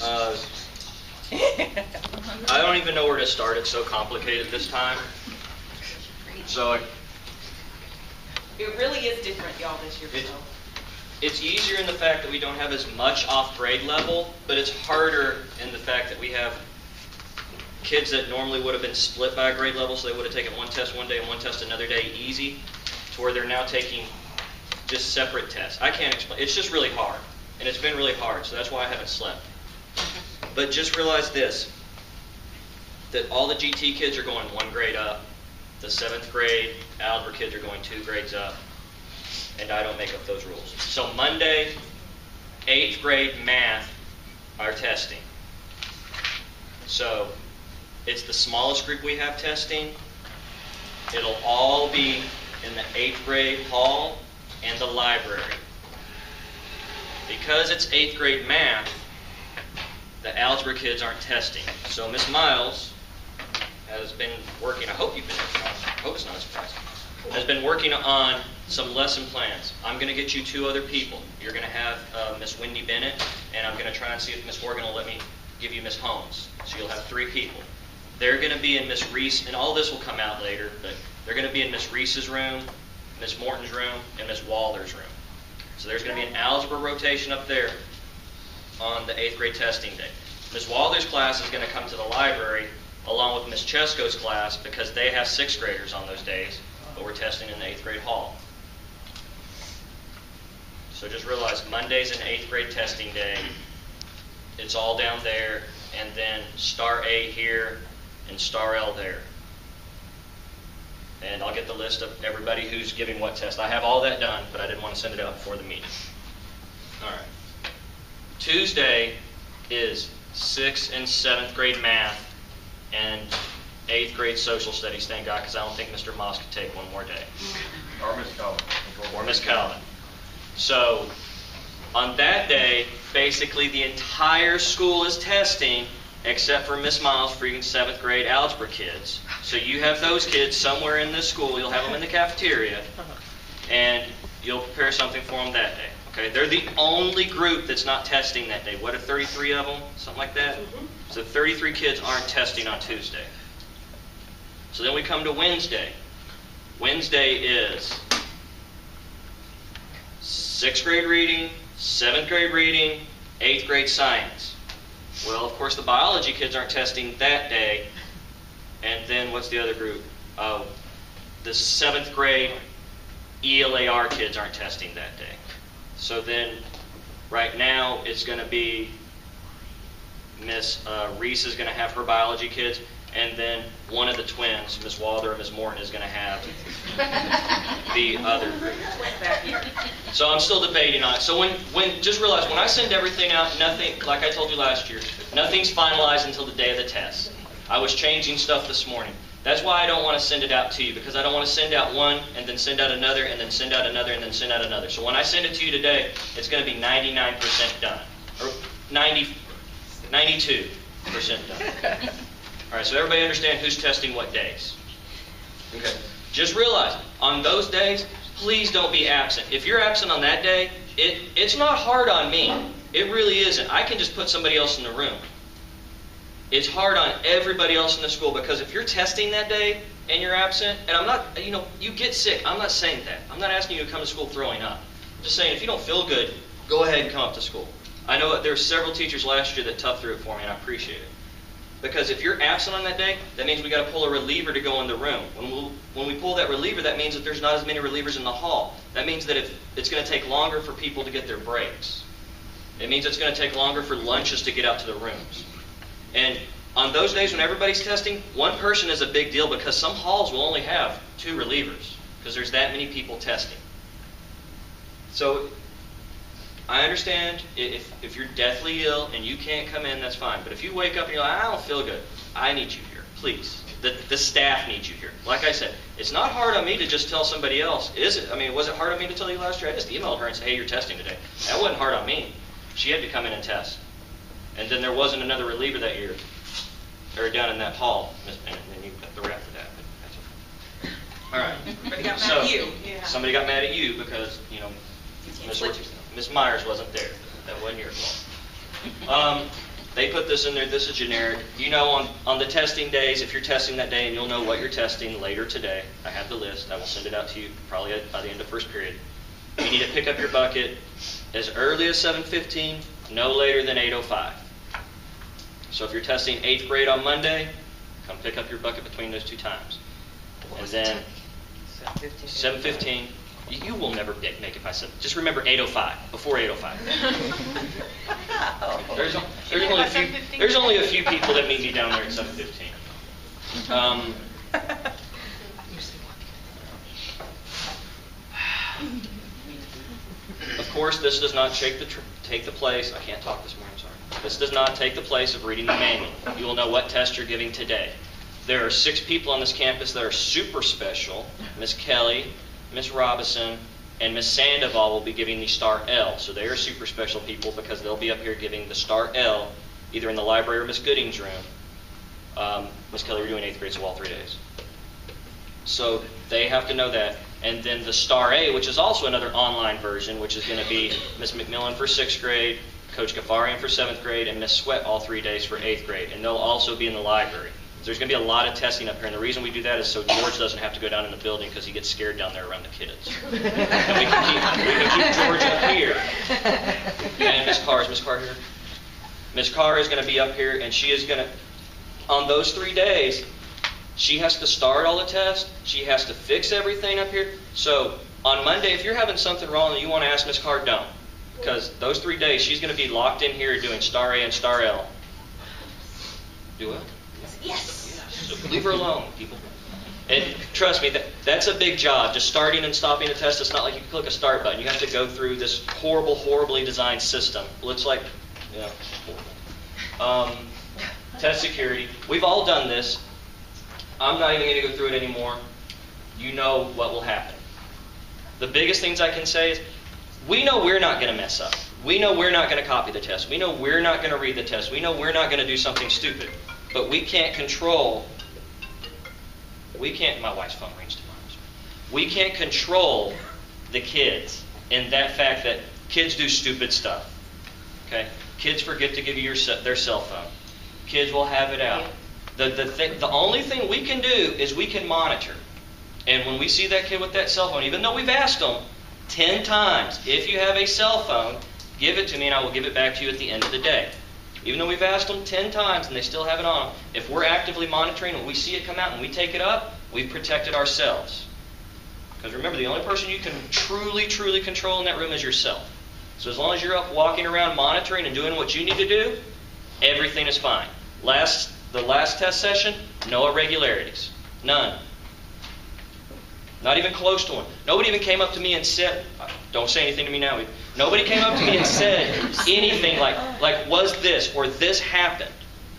I don't even know where to start. It's so complicated this time. So it really is different, y'all, this year. It's easier in the fact that we don't have as much off grade level, but it's harder in the fact that we have kids that normally would have been split by a grade level, so they would have taken one test one day and one test another day easy, to where they're now taking just separate tests. I can't explain. It's just really hard, and it's been really hard, so that's why I haven't slept. But just realize this, that all the GT kids are going one grade up. The 7th grade algebra kids are going 2 grades up. And I don't make up those rules. So Monday, 8th grade math are testing. So it's the smallest group we have testing. It'll all be in the 8th grade hall and the library. Because it's 8th grade math, the algebra kids aren't testing. So Miss Miles has been working, I hope you've been working on, I hope it's not a surprise, has been working on some lesson plans. I'm going to get you 2 other people. You're going to have Miss Wendy Bennett, and I'm going to try and see if Miss Morgan will let me give you Miss Holmes. So you'll have 3 people. They're going to be in Miss Reese, and all this will come out later, but they're going to be in Miss Reese's room, Miss Morton's room, and Miss Walder's room. So there's going to be an algebra rotation up there on the 8th grade testing day. Miss Walder's class is going to come to the library along with Miss Chesko's class because they have 6th graders on those days, but we're testing in the 8th grade hall. So just realize Monday's an 8th grade testing day. It's all down there, and then star A here and star L there. And I'll get the list of everybody who's giving what test. I have all that done, but I didn't want to send it out before the meeting. All right. Tuesday is 6th and 7th grade math and 8th grade social studies, thank God, because I don't think Mr. Moss could take one more day. Or Miss Calvin. Or Miss Calvin. So on that day, basically the entire school is testing except for Miss Miles' freaking 7th grade algebra kids. So you have those kids somewhere in this school. You'll have them in the cafeteria, and you'll prepare something for them that day. Okay, they're the only group that's not testing that day. What are 33 of them? Something like that? So 33 kids aren't testing on Tuesday. So then we come to Wednesday. Wednesday is 6th grade reading, 7th grade reading, 8th grade science. Well, of course, the biology kids aren't testing that day. And then what's the other group? Oh, the 7th grade ELAR kids aren't testing that day. So then, right now, it's going to be Miss Reese is going to have her biology kids, and then one of the twins, Miss Walder and Miss Morton, is going to have the other group. So I'm still debating on it. So just realize, when I send everything out, nothing, like I told you last year, nothing's finalized until the day of the test. I was changing stuff this morning. That's why I don't want to send it out to you, because I don't want to send out one and then send out another and then send out another and then send out another. So when I send it to you today, it's going to be 99% done, or 92% done. All right, so everybody understand who's testing what days. Okay. Just realize, on those days, please don't be absent. If you're absent on that day, it's not hard on me. It really isn't. I can just put somebody else in the room. It's hard on everybody else in the school, because if you're testing that day and you're absent, and I'm not, you get sick. I'm not saying that. I'm not asking you to come to school throwing up. I'm just saying, if you don't feel good, go ahead and come up to school. I know there were several teachers last year that toughed through it for me, and I appreciate it. Because if you're absent on that day, that means we got to pull a reliever to go in the room. When we pull that reliever, that means that there's not as many relievers in the hall. That means that if it's going to take longer for people to get their breaks. It means it's going to take longer for lunches to get out to the rooms. And on those days when everybody's testing, one person is a big deal, because some halls will only have 2 relievers because there's that many people testing. So I understand if you're deathly ill and you can't come in, that's fine. But if you wake up and you're like, I don't feel good, I need you here, please. The staff needs you here. Like I said, it's not hard on me to just tell somebody else, is it? I mean, was it hard on me to tell you last year? I just emailed her and said, hey, you're testing today. That wasn't hard on me. She had to come in and test. And then there wasn't another reliever that year, or down in that hall. And then you got the rap for that. But that's okay. All right. Somebody got mad at you. Yeah. Somebody got mad at you because, Miss Myers wasn't there. That wasn't your fault. They put this in there. This is generic. You know, on the testing days, if you're testing that day, and you'll know what you're testing later today. I have the list. I will send it out to you probably by the end of first period. You need to pick up your bucket as early as 7:15, no later than 8:05. So if you're testing 8th grade on Monday, come pick up your bucket between those two times. And then 7:15. You will never make it by 7. Just remember 8:05, before 8:05. There's only a few people that meet me down there at 7:15. Of course, this does not take the place. I can't talk this morning. I'm sorry. This does not take the place of reading the manual. You will know what test you're giving today. There are 6 people on this campus that are super special. Miss Kelly, Miss Robinson, and Miss Sandoval will be giving the STAAR L. So they are super special people because they'll be up here giving the STAAR L either in the library or Miss Gooding's room. Miss Kelly, you're doing 8th grade, so all 3 days. So they have to know that. And then the STAAR A, which is also another online version, which is going to be Miss McMillan for 6th grade, Coach Gafarian for 7th grade, and Miss Sweat all 3 days for 8th grade. And they'll also be in the library. So there's going to be a lot of testing up here, and the reason we do that is so George doesn't have to go down in the building because he gets scared down there around the kids. And we can keep George up here. And Miss Carr, is Miss Carr here? Miss Carr is going to be up here, and she is going to, on those 3 days, she has to start all the tests. She has to fix everything up here. So on Monday, if you're having something wrong and you want to ask Miss Carr, don't. Because those 3 days, she's going to be locked in here doing STAAR A and STAAR L. Do what? Yes. So leave her alone, people. And trust me, that's a big job. Just starting and stopping a test, it's not like you click a start button. You have to go through this horribly designed system. Looks like, horrible. Test security. We've all done this. I'm not even going to go through it anymore. You know what will happen. The biggest things I can say is, we know we're not going to mess up. We know we're not going to copy the test. We know we're not going to read the test. We know we're not going to do something stupid. But we can't control, my wife's phone rings tomorrow. We can't control the kids in that fact that kids do stupid stuff. Okay? Kids forget to give you their cell phone. Kids will have it out. The only thing we can do is we can monitor. And when we see that kid with that cell phone, even though we've asked them 10 times, if you have a cell phone, give it to me and I will give it back to you at the end of the day. Even though we've asked them 10 times and they still have it on them, if we're actively monitoring and we see it come out and we take it up, we've protected ourselves. Because remember, the only person you can truly control in that room is yourself. So as long as you're up walking around monitoring and doing what you need to do, everything is fine. The last test session, no irregularities. None. Not even close to one. Nobody even came up to me and said, don't say anything to me now. Nobody came up to me and said anything like was this or this happened.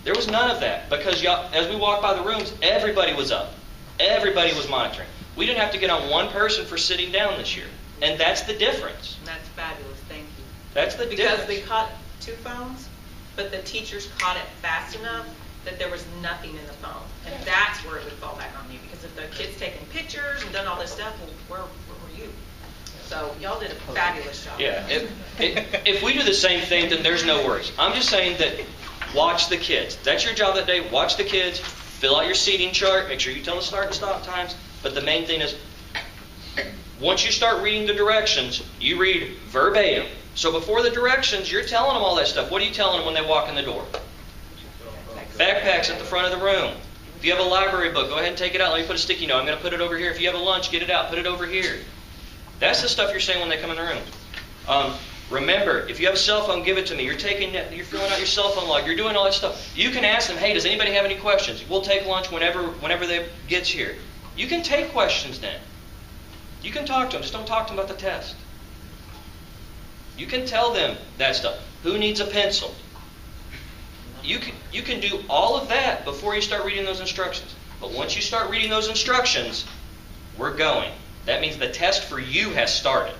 There was none of that because as we walked by the rooms, everybody was up. Everybody was monitoring. We didn't have to get on one person for sitting down this year. And that's the difference. That's fabulous. Thank you. That's the difference. Because we caught 2 phones, but the teachers caught it fast enough that there was nothing in the phone. And that's where it would fall back on you. Because if the kid's taking pictures and done all this stuff, well, where were you? So y'all did a fabulous job. Yeah. If we do the same thing, then there's no worries. I'm just saying that watch the kids. That's your job that day. Watch the kids. Fill out your seating chart. Make sure you tell the start and stop times. But the main thing is, once you start reading the directions, you read verbatim. So before the directions, you're telling them all that stuff. What are you telling them when they walk in the door? Backpacks at the front of the room. If you have a library book, go ahead and take it out. Let me put a sticky note. I'm going to put it over here. If you have a lunch, get it out. Put it over here. That's the stuff you're saying when they come in the room. Remember, if you have a cell phone, give it to me. You're filling out your cell phone log. You're doing all that stuff. You can ask them, hey, does anybody have any questions? We'll take lunch whenever they gets here. You can take questions then. You can talk to them. Just don't talk to them about the test. You can tell them that stuff. Who needs a pencil? You can do all of that before you start reading those instructions. But once you start reading those instructions, we're going. That means the test for you has started.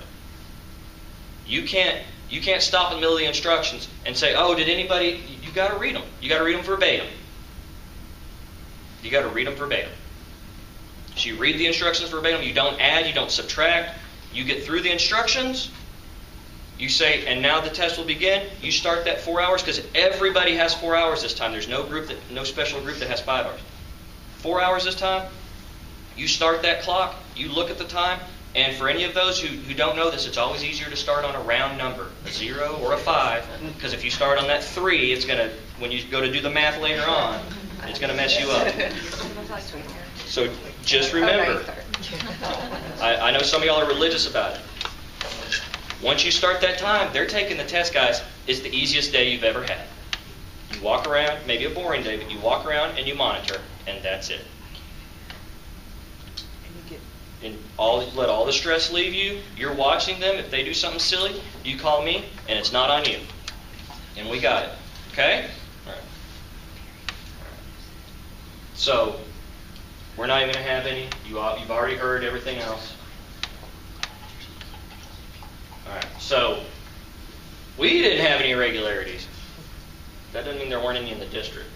You can't stop in the middle of the instructions and say, oh, did anybody... You got to read them. You got to read them verbatim. You got to read them verbatim. So you read the instructions verbatim. You don't add. You don't subtract. You get through the instructions. You say, and now the test will begin. You start that 4 hours because everybody has 4 hours this time. There's no special group that has 5 hours. 4 hours this time. You start that clock. You look at the time. And for any of those who don't know this, it's always easier to start on a round number, a 0 or a 5, because if you start on that 3, it's going to, when you go to do the math later on, it's going to mess you up. So just remember, I know some of y'all are religious about it. Once you start that time, they're taking the test, guys. It's the easiest day you've ever had. You walk around, maybe a boring day, but you walk around and you monitor, and that's it. And let all the stress leave you. You're watching them. If they do something silly, you call me, and it's not on you. And we got it. Okay? All right. So, we're not even going to have any. You've already heard everything else. All right. So, we didn't have any irregularities. That doesn't mean there weren't any in the district.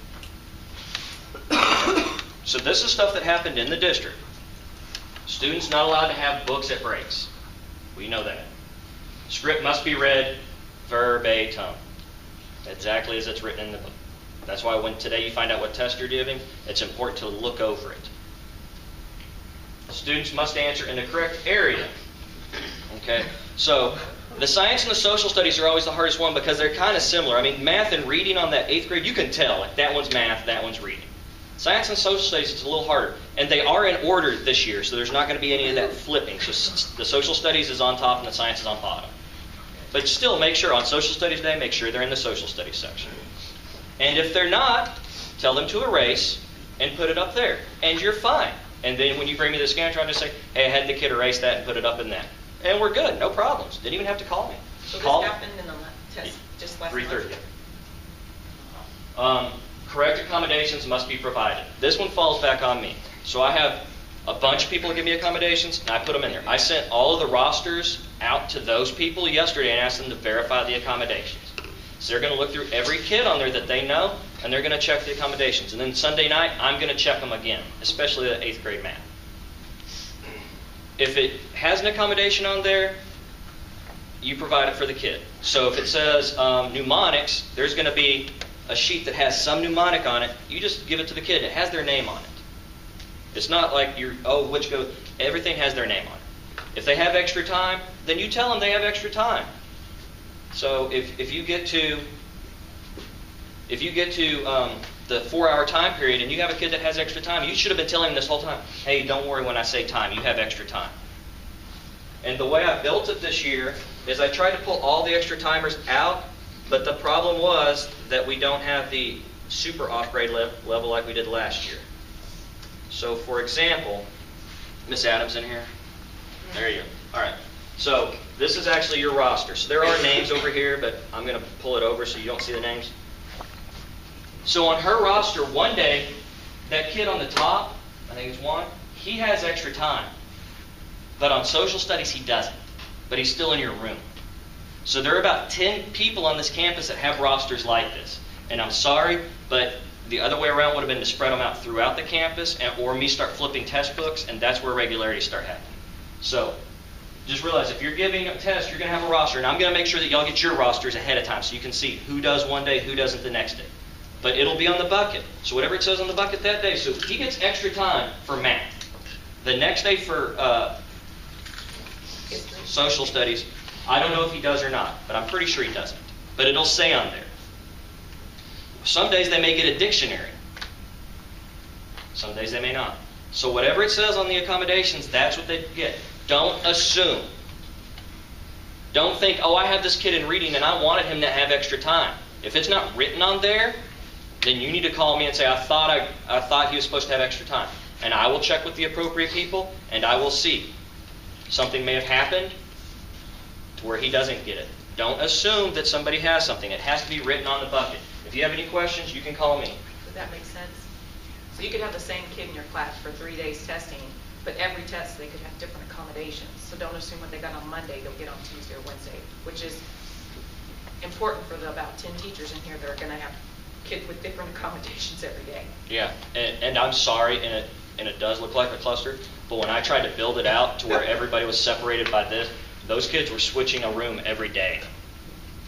So, this is stuff that happened in the district. Students not allowed to have books at breaks. We know that. Script must be read verbatim, exactly as it's written in the book. That's why when today you find out what test you're giving, it's important to look over it. Students must answer in the correct area. Okay? So the science and the social studies are always the hardest one because they're kind of similar. I mean, math and reading on that 8th grade, you can tell. Like that one's math, that one's reading. Science and social studies is a little harder. And they are in order this year, so there's not going to be any of that flipping. So the social studies is on top and the science is on bottom. But still, make sure on social studies day, make sure they're in the social studies section. And if they're not, tell them to erase and put it up there. And you're fine. And then when you bring me the Scantron, just say, hey, I had the kid erase that and put it up in that. And we're good, no problems. Didn't even have to call me. So this happened in the test just last month? 3:30. Correct accommodations must be provided. This one falls back on me. So I have a bunch of people that give me accommodations, and I put them in there. I sent all of the rosters out to those people yesterday and asked them to verify the accommodations. So they're going to look through every kid on there that they know, and they're going to check the accommodations. And then Sunday night, I'm going to check them again, especially the 8th grade math. If it has an accommodation on there, you provide it for the kid. So if it says mnemonics, there's going to be a sheet that has some mnemonic on it. You just give it to the kid. It has their name on it. It's not like everything has their name on it. If they have extra time, then you tell them they have extra time. So if you get to the 4-hour time period and you have a kid that has extra time, you should have been telling them this whole time, hey, don't worry when I say time, you have extra time. And the way I built it this year is I tried to pull all the extra timers out, but the problem was that we don't have the super off-grade level like we did last year. So, for example, Miss Adams in here? There you go. All right. So, this is actually your roster. So, there are names over here, but I'm going to pull it over so you don't see the names. So, on her roster, one day, that kid on the top, I think it's one, he has extra time. But on social studies, he doesn't. But he's still in your room. So there are about 10 people on this campus that have rosters like this. And I'm sorry, but the other way around would have been to spread them out throughout the campus or me start flipping test books, and that's where irregularities start happening. So just realize if you're giving a test, you're going to have a roster, and I'm going to make sure that y'all get your rosters ahead of time so you can see who does one day, who doesn't the next day. But it'll be on the bucket. So whatever it says on the bucket that day, so he gets extra time for math. The next day for social studies, I don't know if he does or not, but I'm pretty sure he doesn't. But it'll say on there. Some days they may get a dictionary. Some days they may not. So whatever it says on the accommodations, that's what they get. Don't assume. Don't think, oh, I have this kid in reading and I wanted him to have extra time. If it's not written on there, then you need to call me and say, I thought he was supposed to have extra time. And I will check with the appropriate people and I will see. Something may have happened to where he doesn't get it. Don't assume that somebody has something. It has to be written on the bucket. If you have any questions, you can call me. Does that make sense? So you could have the same kid in your class for 3 days testing, but every test they could have different accommodations. So don't assume what they got on Monday, they'll get on Tuesday or Wednesday, which is important for the about 10 teachers in here that are going to have kids with different accommodations every day. Yeah, and I'm sorry, and it does look like a cluster, but when I tried to build it out to where everybody was separated by this, those kids were switching a room every day.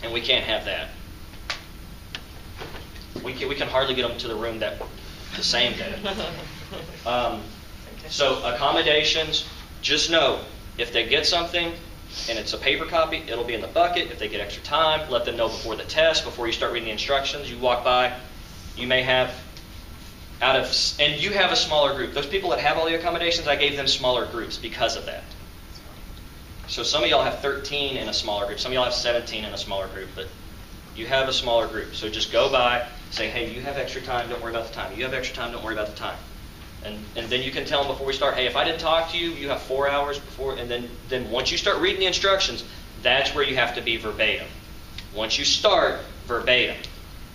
And we can't have that. We can hardly get them to the room the same day. So accommodations, just know, if they get something and it's a paper copy, it'll be in the bucket. If they get extra time, let them know before the test, before you start reading the instructions. You walk by, you may have and you have a smaller group. Those people that have all the accommodations, I gave them smaller groups because of that. So some of y'all have 13 in a smaller group. Some of y'all have 17 in a smaller group, but you have a smaller group. So just go by, say, hey, you have extra time, don't worry about the time. You have extra time, don't worry about the time. And then you can tell them before we start, hey, if I didn't talk to you, you have 4 hours before. And then once you start reading the instructions, that's where you have to be verbatim. Once you start, verbatim.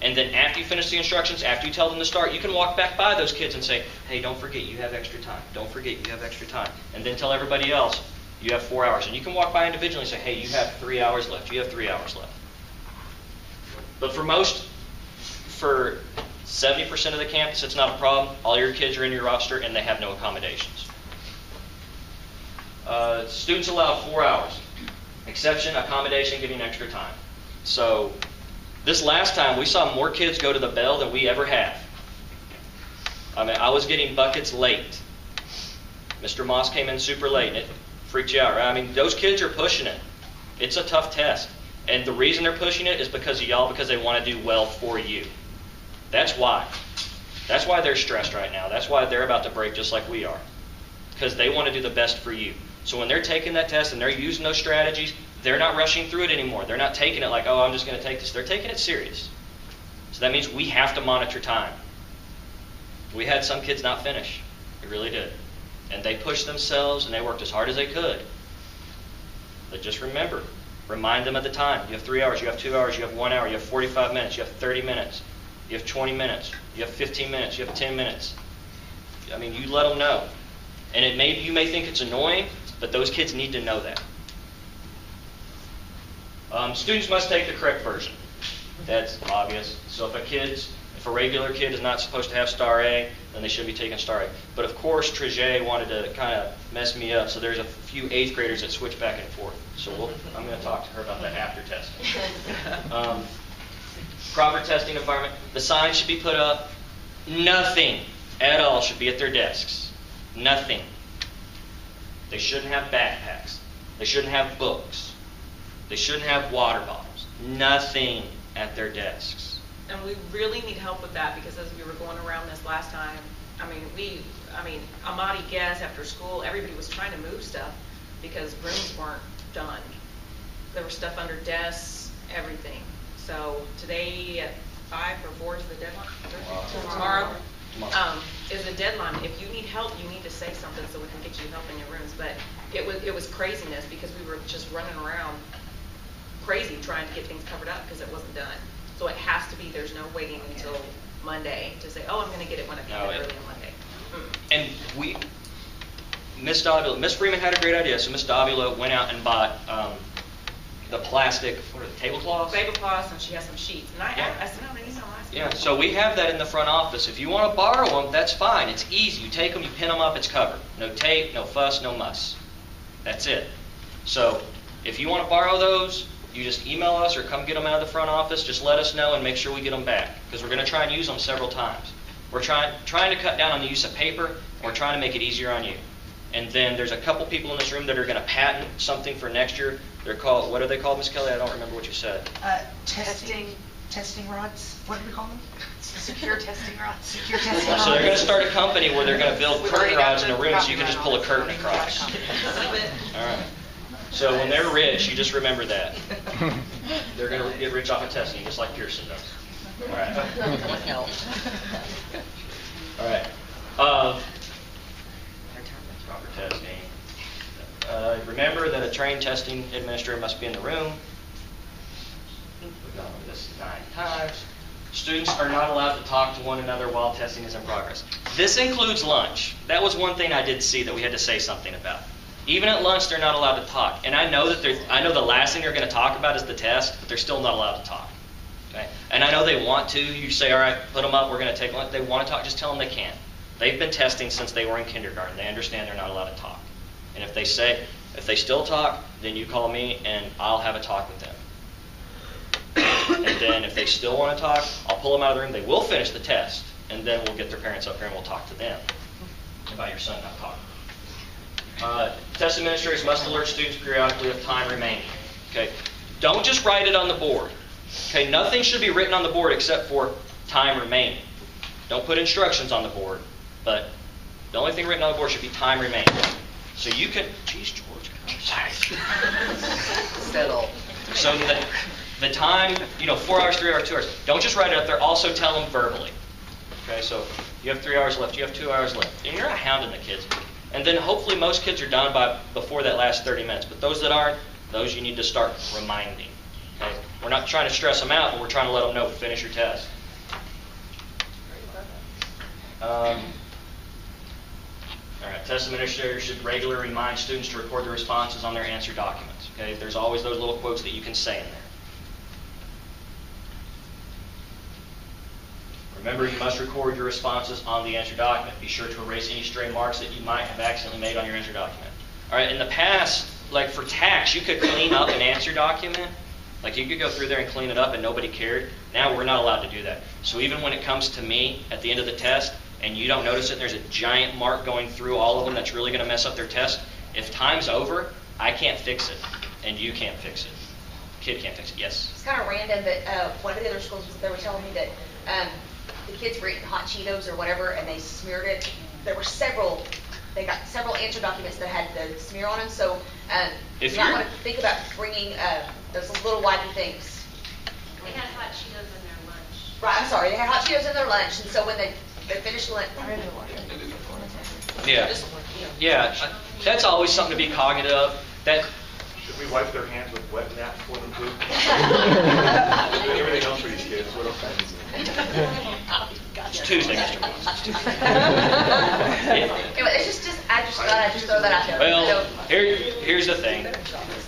And then after you finish the instructions, after you tell them to start, you can walk back by those kids and say, hey, don't forget you have extra time. Don't forget you have extra time. And then tell everybody else, you have 4 hours. And you can walk by individually and say, hey, you have 3 hours left. You have 3 hours left. But for 70% of the campus, it's not a problem. All your kids are in your roster and they have no accommodations. Students allowed 4 hours. Exception, accommodation, giving extra time. So this last time, we saw more kids go to the bell than we ever have. I mean, I was getting buckets late. Mr. Moss came in super late, and it freaked you out, right? I mean, those kids are pushing it. It's a tough test. And the reason they're pushing it is because of y'all, because they want to do well for you. That's why. That's why they're stressed right now. That's why they're about to break just like we are. Because they want to do the best for you. So when they're taking that test and they're using those strategies, they're not rushing through it anymore. They're not taking it like, oh, I'm just going to take this. They're taking it serious. So that means we have to monitor time. We had some kids not finish. We really did. And they pushed themselves and they worked as hard as they could. But just remember, remind them of the time. You have 3 hours, you have 2 hours, you have 1 hour, you have 45 minutes, you have 30 minutes, you have 20 minutes, you have 15 minutes, you have 10 minutes. I mean, you let them know. And you may think it's annoying, but those kids need to know that. Students must take the correct version. That's obvious. So if a regular kid is not supposed to have STAAR A, then they should be taking STAAR A. But of course, Trejay wanted to kind of mess me up, so there's a few 8th graders that switch back and forth. So I'm going to talk to her about that after testing. Proper testing environment. The signs should be put up. Nothing at all should be at their desks. Nothing. They shouldn't have backpacks. They shouldn't have books. They shouldn't have water bottles. Nothing at their desks. And we really need help with that, because as we were going around this last time, Amadi guess after school, everybody was trying to move stuff because rooms weren't done. There was stuff under desks, everything. So today at 5 or 4 is the deadline? Tomorrow is the deadline. If you need help, you need to say something so we can get you help in your rooms. But it was craziness because we were just running around crazy trying to get things covered up because it wasn't done. So it has to be, there's no waiting until Monday to say, oh, I'm going to get it when I can get it early on Monday. And Miss Freeman had a great idea. So Miss Davila went out and bought the plastic, tablecloths? Tablecloths, and she has some sheets. And I sent out an email last week. Yeah, so we have that in the front office. If you want to borrow them, that's fine. It's easy. You take them, you pin them up, it's covered. No tape, no fuss, no muss. That's it. So if you want to borrow those, you just email us or come get them out of the front office. Just let us know and make sure we get them back, because we're going to try and use them several times. We're trying to cut down on the use of paper, and we're trying to make it easier on you. And then there's a couple people in this room that are going to patent something for next year. They're called, what are they called, Miss Kelly? I don't remember what you said. Testing rods. What do we call them? Secure testing rods. Secure testing rods. So they're going to start a company where they're going to build curtain rods in a room so you can just pull a curtain across. All right. So when they're rich, you just remember that. They're going to get rich off of testing, just like Pearson does. All right. All right. Proper testing. Remember that a trained testing administrator must be in the room. We've gone over this 9 times. Students are not allowed to talk to one another while testing is in progress. This includes lunch. That was one thing I did see that we had to say something about. Even at lunch, they're not allowed to talk. And I know the last thing they're going to talk about is the test, but they're still not allowed to talk. Okay? And I know they want to. You say, all right, put them up, we're going to take lunch. They want to talk, just tell them they can't. They've been testing since they were in kindergarten. They understand they're not allowed to talk. And if they still talk, then you call me and I'll have a talk with them. And then if they still want to talk, I'll pull them out of the room. They will finish the test, and then we'll get their parents up here and we'll talk to them about your son not talking. Test administrators must alert students periodically of time remaining. Okay, don't just write it on the board. Okay, nothing should be written on the board except for time remaining. Don't put instructions on the board, but the only thing written on the board should be time remaining. So you can, geez, George, sorry. Settle. So the time, 4 hours, 3 hours, 2 hours. Don't just write it up there. Also tell them verbally. Okay, so you have 3 hours left. You have 2 hours left. And you're not hounding the kids. And then hopefully most kids are done before that last 30 minutes. But those that aren't, those you need to start reminding. Okay? We're not trying to stress them out, but we're trying to let them know, finish your test. All right, test administrators should regularly remind students to record the responses on their answer documents. Okay, there's always those little quotes that you can say in there. Remember, you must record your responses on the answer document. Be sure to erase any stray marks that you might have accidentally made on your answer document. All right, in the past, like for tax, you could clean up an answer document. Like you could go through there and clean it up and nobody cared. Now we're not allowed to do that. So even when it comes to me at the end of the test and you don't notice it, there's a giant mark going through all of them that's really going to mess up their test. If time's over, I can't fix it and you can't fix it. Kid can't fix it. Yes? It's kind of random, but one of the other schools, they were telling me that the kids were eating hot Cheetos or whatever, and they smeared it. There were they got several answer documents that had the smear on them, so you might want to think about bringing those little wipey things. They had hot Cheetos in their lunch. Right, I'm sorry, they had hot Cheetos in their lunch, and so when they finished lunch, Yeah, that's always something to be cognizant of. Should we wipe their hands with wet nap before the poop? Everything else for these kids. What else? It's Tuesday, Mr. Williams. It's Tuesday. Anyway, it's just I just thought I'd just throw that out there. Well, here's the thing.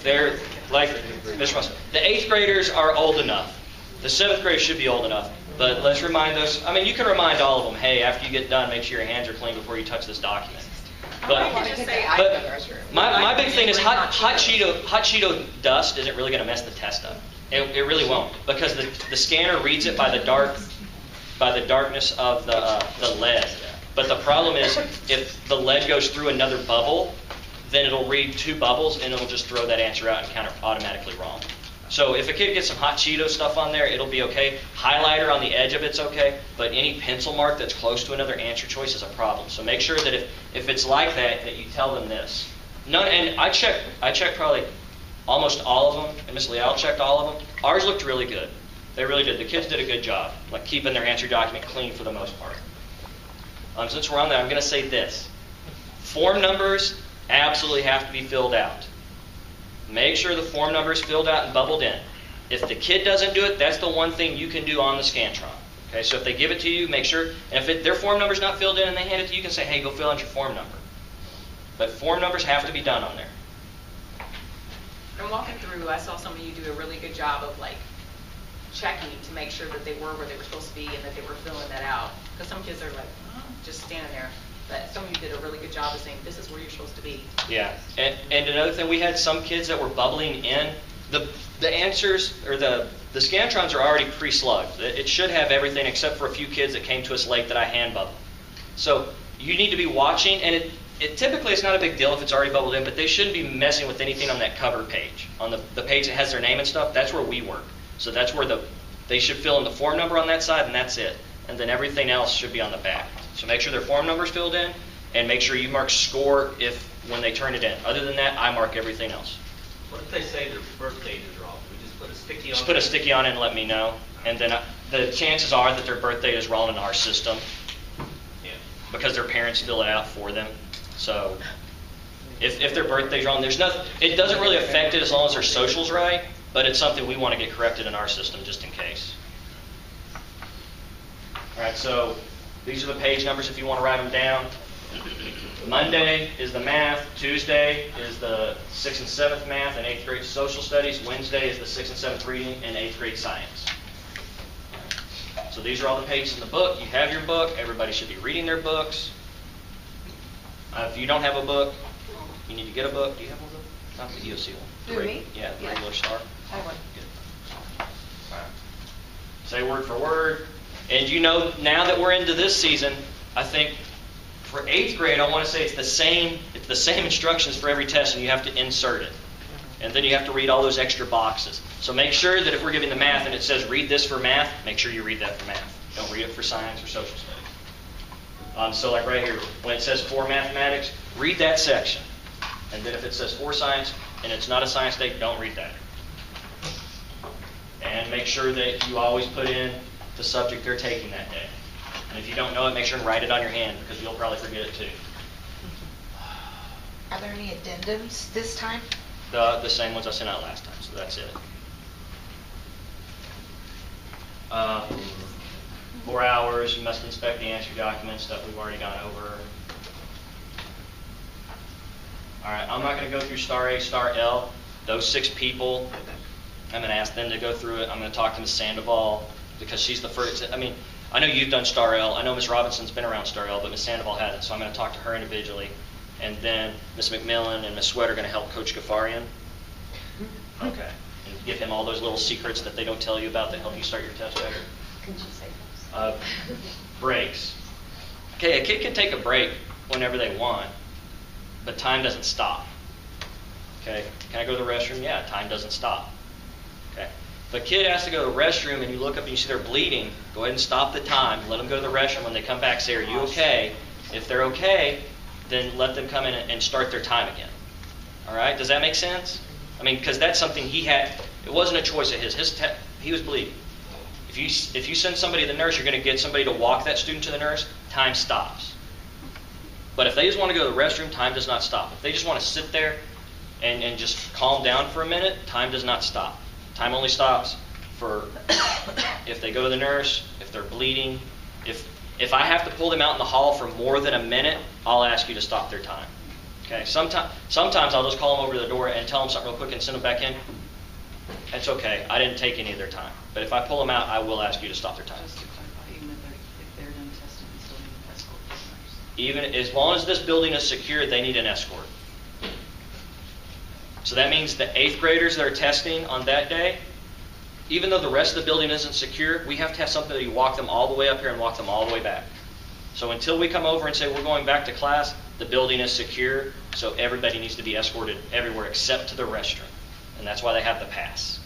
They're like Mr. Russell. The 8th graders are old enough. The 7th graders should be old enough. But let's remind those. I mean, you can remind all of them. Hey, after you get done, make sure your hands are clean before you touch this document. But my big thing is hot Cheeto dust isn't really going to mess the test up. It really won't, because the scanner reads it by the darkness of the lead. But the problem is if the lead goes through another bubble, then it'll read 2 bubbles and it'll just throw that answer out and count it automatically wrong. So if a kid gets some hot Cheeto stuff on there, it'll be okay. Highlighter on the edge of it's okay, but any pencil mark that's close to another answer choice is a problem. So make sure that if it's like that you tell them this. And I checked probably almost all of them, and Miss Leal checked all of them. Ours looked really good. They really did. The kids did a good job, like keeping their answer document clean for the most part. Since we're on that, I'm going to say this. Form numbers absolutely have to be filled out. Make sure the form number is filled out and bubbled in. If the kid doesn't do it, that's the one thing you can do on the Scantron. Okay, so if they give it to you, make sure, and if their form number is not filled in and they hand it to you, you can say, hey, go fill out your form number. But form numbers have to be done on there. And walking through, I saw some of you do a really good job of checking to make sure that they were where they were supposed to be and that they were filling that out. Because some kids are just standing there. But some of you did a really good job of saying, this is where you're supposed to be. Yeah, and another thing, we had some kids that were bubbling in. The answers, or the Scantrons are already pre-slugged. It should have everything except for a few kids that came to us late that I hand bubbled. So you need to be watching, and it typically it's not a big deal if it's already bubbled in, but they shouldn't be messing with anything on that cover page. On the page that has their name and stuff, that's where we work. So that's where they should fill in the form number on that side, and that's it. And then everything else should be on the back. So make sure their form number's filled in, and make sure you mark score when they turn it in. Other than that, I mark everything else. What if they say their birth date is wrong? We just put a sticky on. Just put a sticky on it and let me know, and then the chances are that their birth date is wrong in our system. Yeah. Because their parents fill it out for them. So if their birthday's wrong, there's nothing. It doesn't really affect it as long as their social's right, but it's something we want to get corrected in our system just in case. All right, so these are the page numbers if you want to write them down. Monday is the math. Tuesday is the 6th and 7th math and 8th grade social studies. Wednesday is the 6th and 7th reading and 8th grade science. So these are all the pages in the book. You have your book. Everybody should be reading their books. If you don't have a book, you need to get a book. Do you have a book? Not the EOC one. Do me? Yeah, the Yeah. regular STAAR. I would. Good. All right. say word for word. And you know, now that we're into this season, I think for 8th grade, I want to say it's the same instructions for every test, and you have to insert it. And then you have to read all those extra boxes. So make sure that if we're giving the math and it says read this for math, make sure you read that for math. Don't read it for science or social studies. So like right here, when it says for mathematics, read that section. And then if it says for science and it's not a science day, don't read that. And make sure that you always put in the subject they're taking that day. And if you don't know it, make sure and write it on your hand, because you'll probably forget it too. Are there any addendums this time? The same ones I sent out last time, so that's it. 4 hours, you must inspect the answer documents, stuff we've already gone over. All right, I'm not going to go through STAAR A, STAAR L. Those 6 people, I'm going to ask them to go through it. I'm going to talk to Ms. Sandoval, because she's the first. I mean, I know you've done STAAR L. I know Ms. Robinson's been around STAAR L, but Ms. Sandoval hasn't, so I'm going to talk to her individually. And then Ms. McMillan and Ms. Sweat are going to help Coach Gafarian. Okay. And give him all those little secrets that they don't tell you about that help you start your test better. Could you say those? Breaks. Okay, a kid can take a break whenever they want, but time doesn't stop. Okay, can I go to the restroom? Yeah, time doesn't stop. Okay, if a kid has to go to the restroom and you look up and you see they're bleeding, go ahead and stop the time. Let them go to the restroom. When they come back, say, "Are you okay?" If they're okay, then let them come in and start their time again. All right, does that make sense? I mean, because that's something he had. It wasn't a choice of his. He was bleeding. If you send somebody to the nurse, you're going to get somebody to walk that student to the nurse, time stops. But if they just want to go to the restroom, time does not stop. If they just want to sit there and just calm down for a minute, time does not stop. Time only stops for if they go to the nurse, if they're bleeding. If I have to pull them out in the hall for more than a minute, I'll ask you to stop their time. Okay. Sometimes I'll just call them over to the door and tell them something real quick and send them back in. That's okay. I didn't take any of their time. But if I pull them out, I will ask you to stop their time. Just to clarify, even if they're done testing, they still need an escort from the nurse. Even as long as this building is secure, they need an escort. So that means the 8th graders that are testing on that day, even though the rest of the building isn't secure, we have to have something that you walk them all the way up here and walk them all the way back. So until we come over and say we're going back to class, the building is secure, so everybody needs to be escorted everywhere except to the restroom. And that's why they have the pass.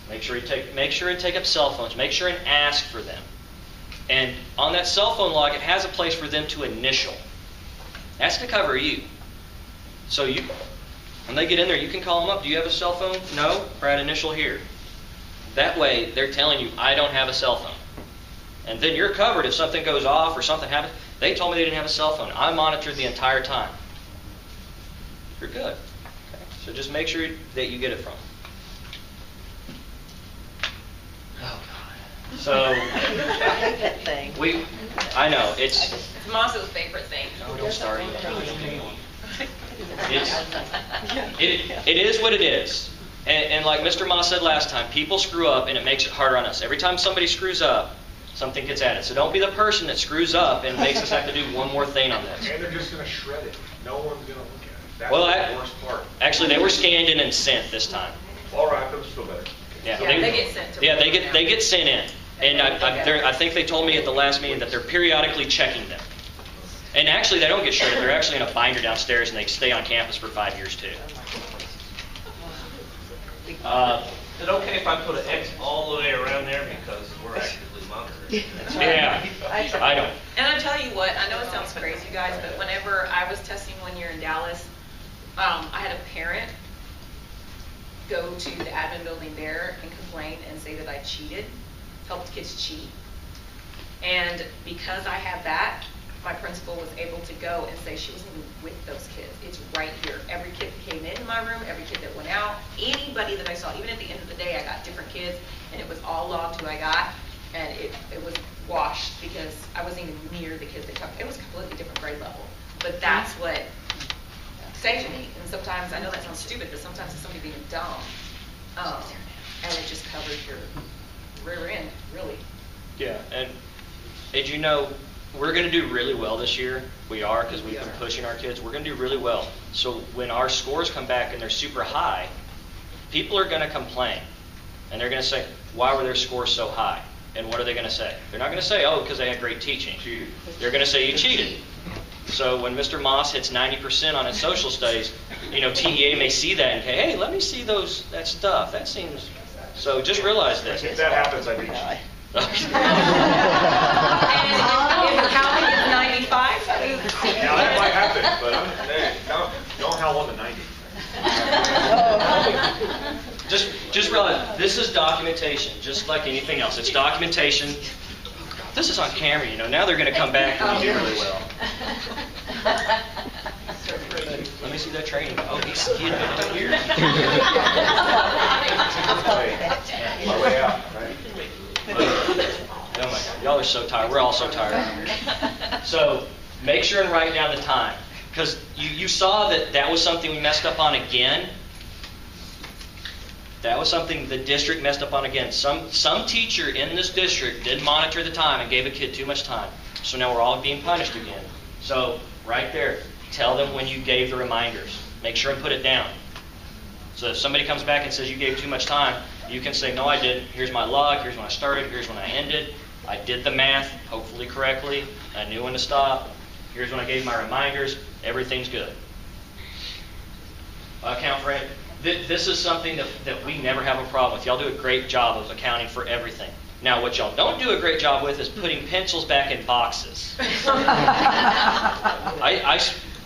Make sure and take up cell phones. Make sure and ask for them. And on that cell phone log, it has a place for them to initial. That's to cover you. So when they get in there, you can call them up. Do you have a cell phone? No? All right, initial here. That way, they're telling you, I don't have a cell phone. And then you're covered if something goes off or something happens. They told me they didn't have a cell phone. I monitored the entire time. You're good. Okay. So just make sure that you get it from them. Oh, God. So, I know, it's Mosso's favorite thing. Oh, don't start. It is what it is. And like Mr. Moss said last time, people screw up and it makes it harder on us. Every time somebody screws up, something gets added. So don't be the person that screws up and makes us have to do one more thing on this. And they're just going to shred it. No one's going to look at it. That's Well, the worst part. Actually, they were scanned in and sent this time. All right, those feel better. Yeah, they get sent to Yeah, them now. they get sent in. And I think they told me at the last meeting that they're periodically checking them. And actually, they don't get shredded. They're actually in a binder downstairs, and they stay on campus for 5 years, too. Is it okay if I put an X all the way around there because we're actively monitoring? Yeah, I don't. And I tell you what, I know it sounds crazy, guys, but whenever I was testing one year in Dallas, I had a parent go to the admin building there and complain and say that I cheated, helped kids cheat. And because I had that, my principal was able to go and say she wasn't even with those kids. It's right here. Every kid that came into my room, every kid that went out, anybody that I saw, even at the end of the day, I got different kids, and it was all logged who I got, and it was washed because I wasn't even near the kids that come. It was a completely different grade level. But that's what saved me. And sometimes, I know that sounds stupid, but sometimes it's somebody being dumb. And it just covers your rear end, really. Yeah, and as you know, we're going to do really well this year. We are, because we've been pushing our kids. We're going to do really well. So when our scores come back and they're super high, people are going to complain. And they're going to say, why were their scores so high? And what are they going to say? They're not going to say, oh, because they had great teaching. They're going to say you cheated. So when Mr. Moss hits 90% on his social studies, TEA may see that and say, hey, let me see that stuff. That seems... So just realize this. If that happens, I do cheat. And if the counting is 95? Now, that might happen, but don't howl on the 90. Just realize, this is documentation, just like anything else. It's documentation. This is on camera, Now they're going to come back and do really well. Let me see that training. Oh, he's skiing right here. My way out, right? Oh my God, y'all are so tired. We're all so tired. So make sure and write down the time. Because you saw that was something we messed up on again. That was something the district messed up on again. Some teacher in this district did monitor the time and gave a kid too much time. So now we're all being punished again. So right there, tell them when you gave the reminders. Make sure and put it down. So if somebody comes back and says you gave too much time, you can say, no, I didn't. Here's my log. Here's when I started. Here's when I ended. I did the math, hopefully correctly. I knew when to stop. Here's when I gave my reminders. Everything's good. Account for it. This is something that we never have a problem with. Y'all do a great job of accounting for everything. Now, what y'all don't do a great job with is putting pencils back in boxes.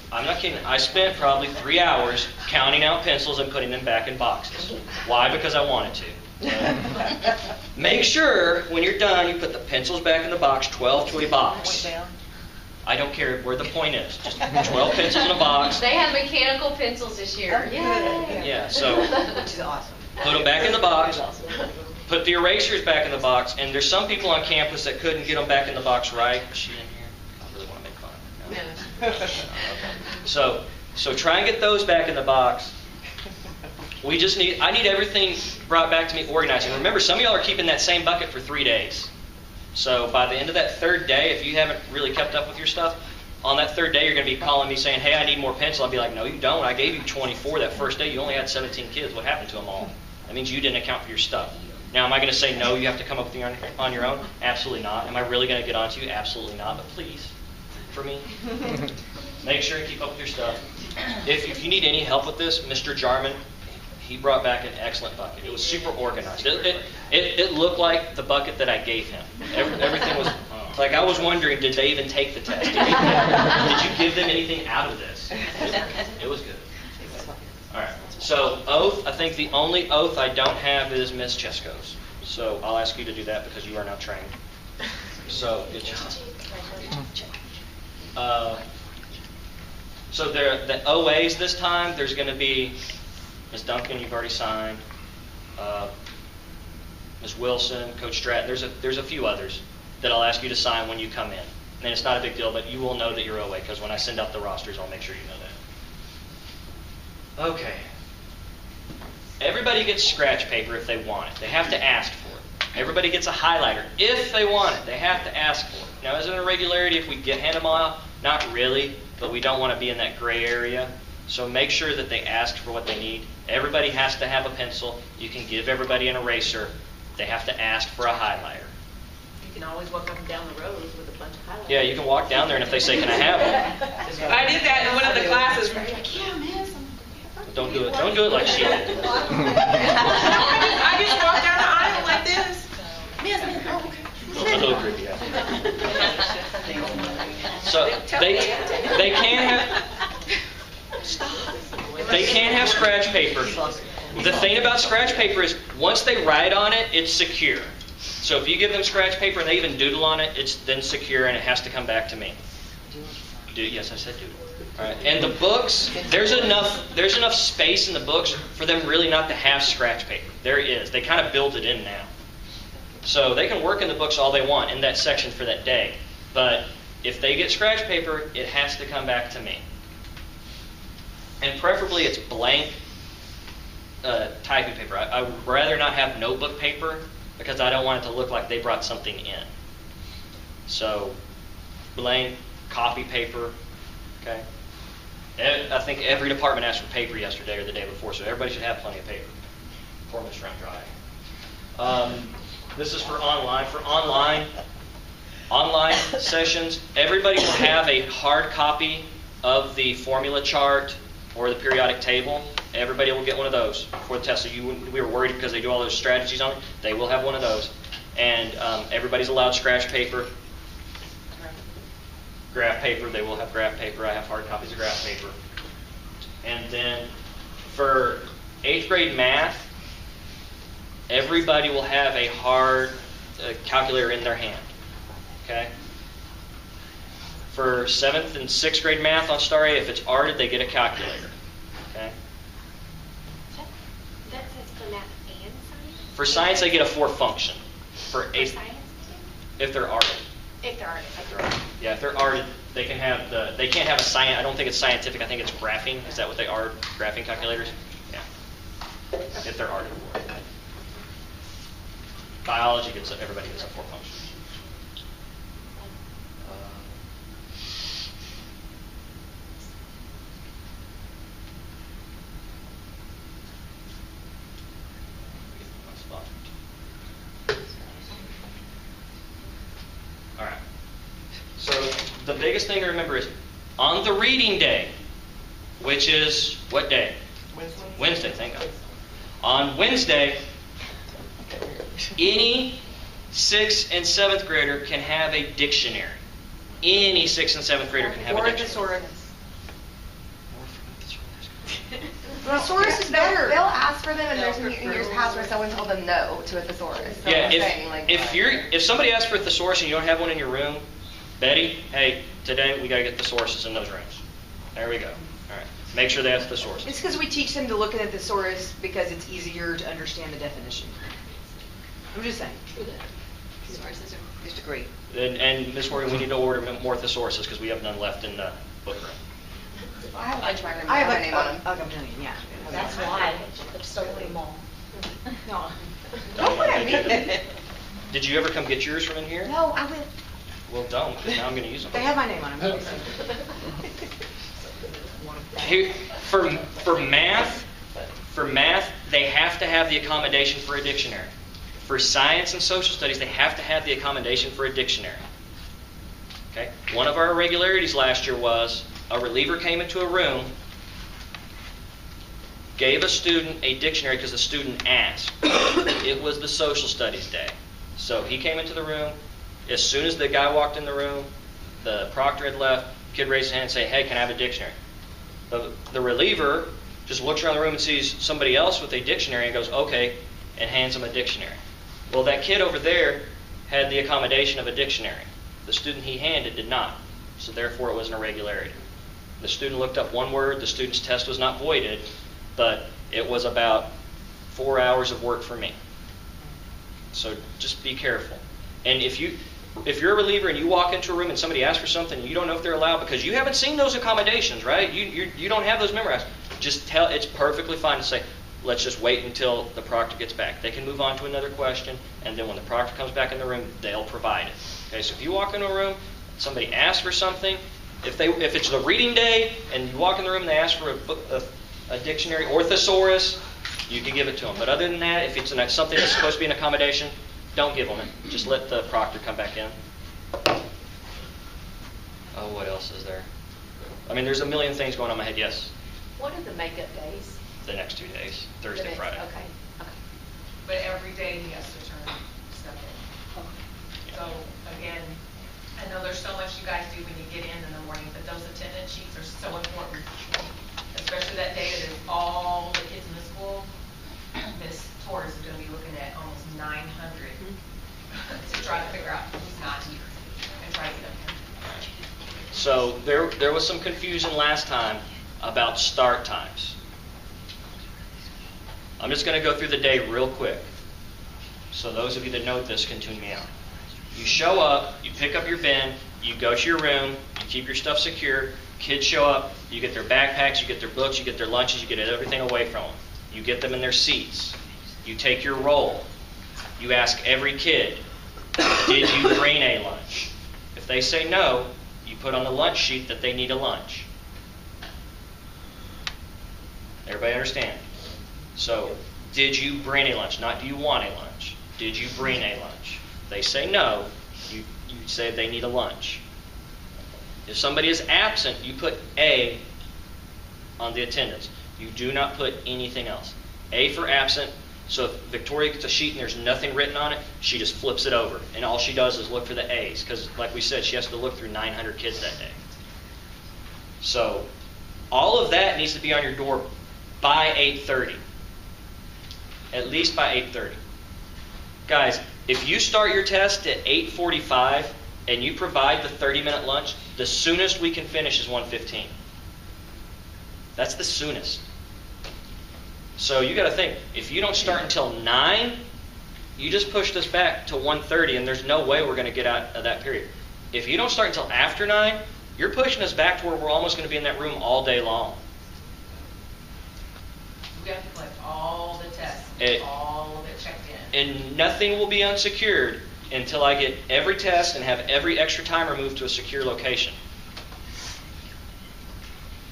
I'm not kidding. I spent probably 3 hours counting out pencils and putting them back in boxes. Why? Because I wanted to. Make sure when you're done, you put the pencils back in the box, 12 to a box. I don't care where the point is. Just 12 pencils in a box. They have mechanical pencils this year. Yeah, so Which is awesome. put them back in the box. Put the erasers back in the box. And there's some people on campus that couldn't get them back in the box right. Is she in here? I really want to make fun of her. No. Okay. So try and get those back in the box. I need everything brought back to me organized. And remember, some of y'all are keeping that same bucket for 3 days. So by the end of that 3rd day, if you haven't really kept up with your stuff, on that 3rd day you're going to be calling me saying, hey, I need more pencil. I'll be like, no, you don't. I gave you 24 that first day. You only had 17 kids. What happened to them all? That means you didn't account for your stuff. Now, am I going to say, no, you have to come up with it on your own? Absolutely not. Am I really going to get on to you? Absolutely not. But please, for me, make sure and keep up with your stuff. If you need any help with this, Mr. Jarman, he brought back an excellent bucket. It was super organized. It looked like the bucket that I gave him. Everything was, like I was wondering, did they even take the test? Did you give them anything out of this? It was good. All right. So oath, I think the only oath I don't have is Miss Chesko's. So I'll ask you to do that because you are now trained. So good job. So the OAs this time, there's going to be Ms. Duncan, you've already signed. Ms. Wilson, Coach Stratton. There's a few others that I'll ask you to sign when you come in. And it's not a big deal, but you will know that you're OA because when I send out the rosters, I'll make sure you know that. Okay. Everybody gets scratch paper if they want it. They have to ask for it. Everybody gets a highlighter if they want it. They have to ask for it. Now, is it an irregularity if we hand them all out? Not really, but we don't want to be in that gray area. So make sure that they ask for what they need. Everybody has to have a pencil. You can give everybody an eraser. They have to ask for a highlighter. You can always walk up and down the road with a bunch of highlighters. Yeah, you can walk down there, and if they say, can I have them? I did that in one of the classes. Like, yeah, miss. Don't do it. Don't do it like she did. I just walked down the aisle like this. Miss, oh, okay. A little creepy, yeah. So they can't have scratch paper. The thing about scratch paper is once they write on it, it's secure. So if you give them scratch paper and they even doodle on it, it's then secure and it has to come back to me. Yes, I said doodle. All right. And the books, there's enough space in the books for them really not to have scratch paper. There is. They kind of built it in now. So they can work in the books all they want in that section for that day. But if they get scratch paper, it has to come back to me. And preferably it's blank typing paper. I would rather not have notebook paper because I don't want it to look like they brought something in. So blank copy paper, okay? I think every department asked for paper yesterday or the day before, so everybody should have plenty of paper. Poor Mr. Andrade. This is for online. For online sessions, everybody will have a hard copy of the formula chart or the periodic table. Everybody will get one of those for the test. So we were worried because they do all those strategies on it. They will have one of those. And everybody's allowed scratch paper. Graph paper, they will have graph paper. I have hard copies of graph paper. And then for 8th grade math, everybody will have a hard calculator in their hand. Okay? For 7th and 6th grade math on STAAR A, if it's arted, they get a calculator. Okay? That says for math and science? For science, they get a 4 function. For 8th, science? if they're arted. If they're artists. Yeah, if they're arted, they can have they can't have a science. I don't think it's scientific. I think it's graphing. Is that what they are? Graphing calculators? Yeah. If they're arted. Biology everybody gets a 4 function. All right. So the biggest thing to remember is on the reading day, which is what day? Wednesday, thank God. On Wednesday, any 6th and 7th grader can have a dictionary. Any 6th and 7th grader can have a Or a dictionary. thesaurus. The thesaurus is better. They'll ask for them, and there's in years past where someone told them no to a thesaurus. So Yeah, I'm saying, like, if somebody asks for a thesaurus and you don't have one in your room, Betty, hey, today we got to get thesauruses in those rooms. There we go. All right. Make sure they have thesauruses. It's because we teach them to look at the thesaurus because it's easier to understand the definition. I'm just saying. Just agree. And Ms. Morgan, we need to order more thesauruses because we have none left in the book room. I have a bunch of my room. I have my like, name on them. like a million, yeah. That's why I've stolen them all. No. Don't put it me. Did you ever come get yours from in here? No, I will. Well, don't, because now I'm going to use them. They have my name on them. Here, for math, they have to have the accommodation for a dictionary. For science and social studies, they have to have the accommodation for a dictionary. Okay? One of our irregularities last year was a reliever came into a room, gave a student a dictionary because the student asked. It was the social studies day. So he came into the room. As soon as the guy walked in the room, the proctor had left, kid raised his hand and said, hey, can I have a dictionary? The reliever just looks around the room and sees somebody else with a dictionary and goes, okay, and hands him a dictionary. Well, that kid over there had the accommodation of a dictionary. The student he handed did not. So therefore it was an irregularity. The student looked up one word. The student's test was not voided, but it was about 4 hours of work for me. So just be careful. And if you're a reliever and you walk into a room and somebody asks for something and you don't know if they're allowed because you haven't seen those accommodations, right? You don't have those memorized. Just tell. It's perfectly fine to say, let's just wait until the proctor gets back. They can move on to another question, and then when the proctor comes back in the room, they'll provide it. Okay, so if you walk into a room, somebody asks for something, if it's the reading day and you walk in the room and they ask for a dictionary or thesaurus, you can give it to them. But other than that, if it's something that's supposed to be an accommodation, don't give them it. Just let the proctor come back in. Oh, what else is there? I mean, there's a million things going on in my head. Yes? What are the makeup days? The next 2 days, Thursday, Friday. Okay. But every day he has to turn stuff in. So, again, I know there's so much you guys do when you get in the morning, but those attendance sheets are so important. Especially that day that is all the kids in the school. Ms. Torres is going to be looking at almost 900 to try to figure out who's not here and try to get them here. So there was some confusion last time about start times. I'm just going to go through the day real quick. So those of you that know this can tune me out. You show up, you pick up your bin, you go to your room, you keep your stuff secure. Kids show up, you get their backpacks, you get their books, you get their lunches, you get everything away from them. You get them in their seats. You take your roll. You ask every kid, did you bring a lunch? If they say no, you put on the lunch sheet that they need a lunch. Everybody understand? So did you bring a lunch? Not do you want a lunch. Did you bring a lunch? They say no, you say they need a lunch. If somebody is absent, you put A on the attendance. You do not put anything else. A for absent. So if Victoria gets a sheet and there's nothing written on it, she just flips it over. And all she does is look for the A's. Because like we said, she has to look through 900 kids that day. So all of that needs to be on your door by 8:30. At least by 8:30. Guys, if you start your test at 8:45 and you provide the 30-minute lunch, the soonest we can finish is 1:15. That's the soonest. So you got to think, if you don't start until 9, you just pushed us back to 1:30, and there's no way we're going to get out of that period. If you don't start until after 9, you're pushing us back to where we're almost going to be in that room all day long. We have to collect all the tests, all of it checked in. And nothing will be unsecured until I get every test and have every extra timer moved to a secure location.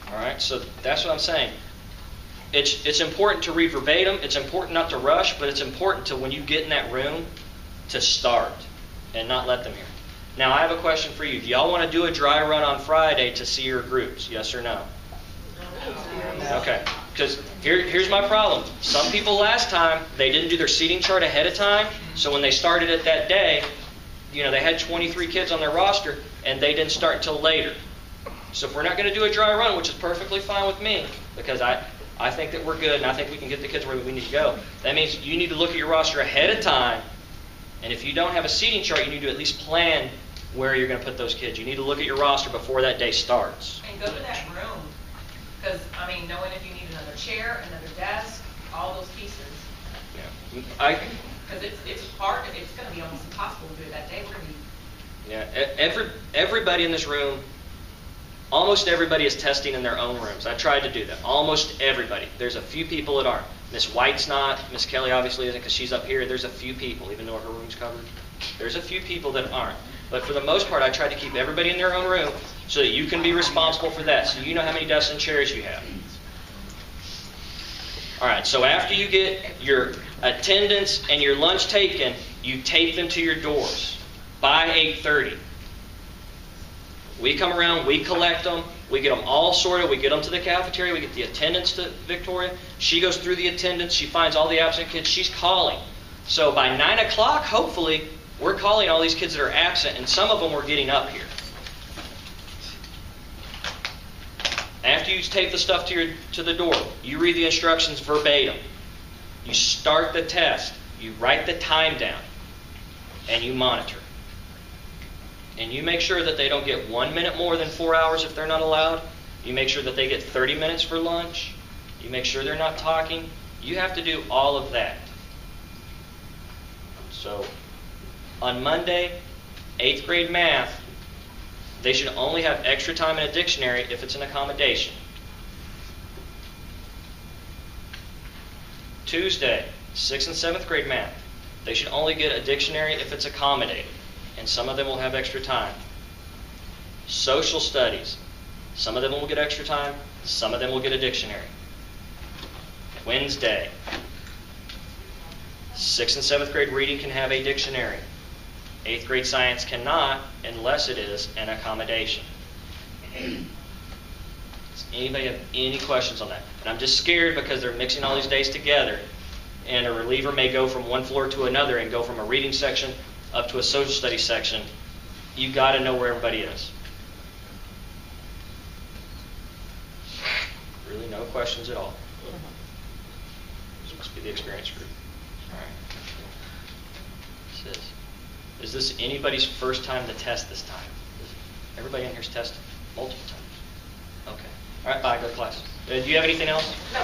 All right, so that's what I'm saying. It's important to read verbatim. It's important not to rush, but it's important to, when you get in that room, to start and not let them hear. Now, I have a question for you. Do y'all want to do a dry run on Friday to see your groups? Yes or no? Okay. Because here's my problem. Some people last time, they didn't do their seating chart ahead of time, so when they started it that day, they had 23 kids on their roster, and they didn't start until later. So if we're not going to do a dry run, which is perfectly fine with me, because I think that we're good, and I think we can get the kids where we need to go, that means you need to look at your roster ahead of time, and if you don't have a seating chart, you need to at least plan where you're going to put those kids. You need to look at your roster before that day starts. And go to that room, because, knowing if you need another chair, another desk, all those pieces. Yeah. Because it's hard, it's going to be almost impossible to do it that day. We're going to be... Yeah, everybody in this room, almost everybody is testing in their own rooms. I tried to do that. Almost everybody. There's a few people that aren't. Miss White's not. Miss Kelly obviously isn't because she's up here. There's a few people, even though her room's covered. There's a few people that aren't. But for the most part, I try to keep everybody in their own room so that you can be responsible for that. So you know how many desks and chairs you have. All right, so after you get your attendance and your lunch taken, you take them to your doors by 8:30. We come around, we collect them, we get them all sorted, we get them to the cafeteria, we get the attendance to Victoria. She goes through the attendance, she finds all the absent kids, she's calling. So by 9 o'clock, hopefully, we're calling all these kids that are absent, and some of them we're getting up here. After you take the stuff to the door, you read the instructions verbatim. You start the test, you write the time down, and you monitor. And you make sure that they don't get 1 minute more than 4 hours if they're not allowed. You make sure that they get 30 minutes for lunch. You make sure they're not talking. You have to do all of that. So, on Monday, 8th grade math, they should only have extra time in a dictionary if it's an accommodation. Tuesday, 6th and 7th grade math, they should only get a dictionary if it's accommodated. And some of them will have extra time. Social studies, some of them will get extra time, some of them will get a dictionary. Wednesday, 6th and 7th grade reading can have a dictionary. 8th grade science cannot unless it is an accommodation. Does anybody have any questions on that? And I'm just scared because they're mixing all these days together, and a reliever may go from one floor to another and go from a reading section up to a social studies section. You got to know where everybody is. Really, no questions at all. This must be the experience group. All right. Is this anybody's first time to test this time? Everybody in here's tested multiple times. Okay. All right. Bye. Go to class. Do you have anything else? No.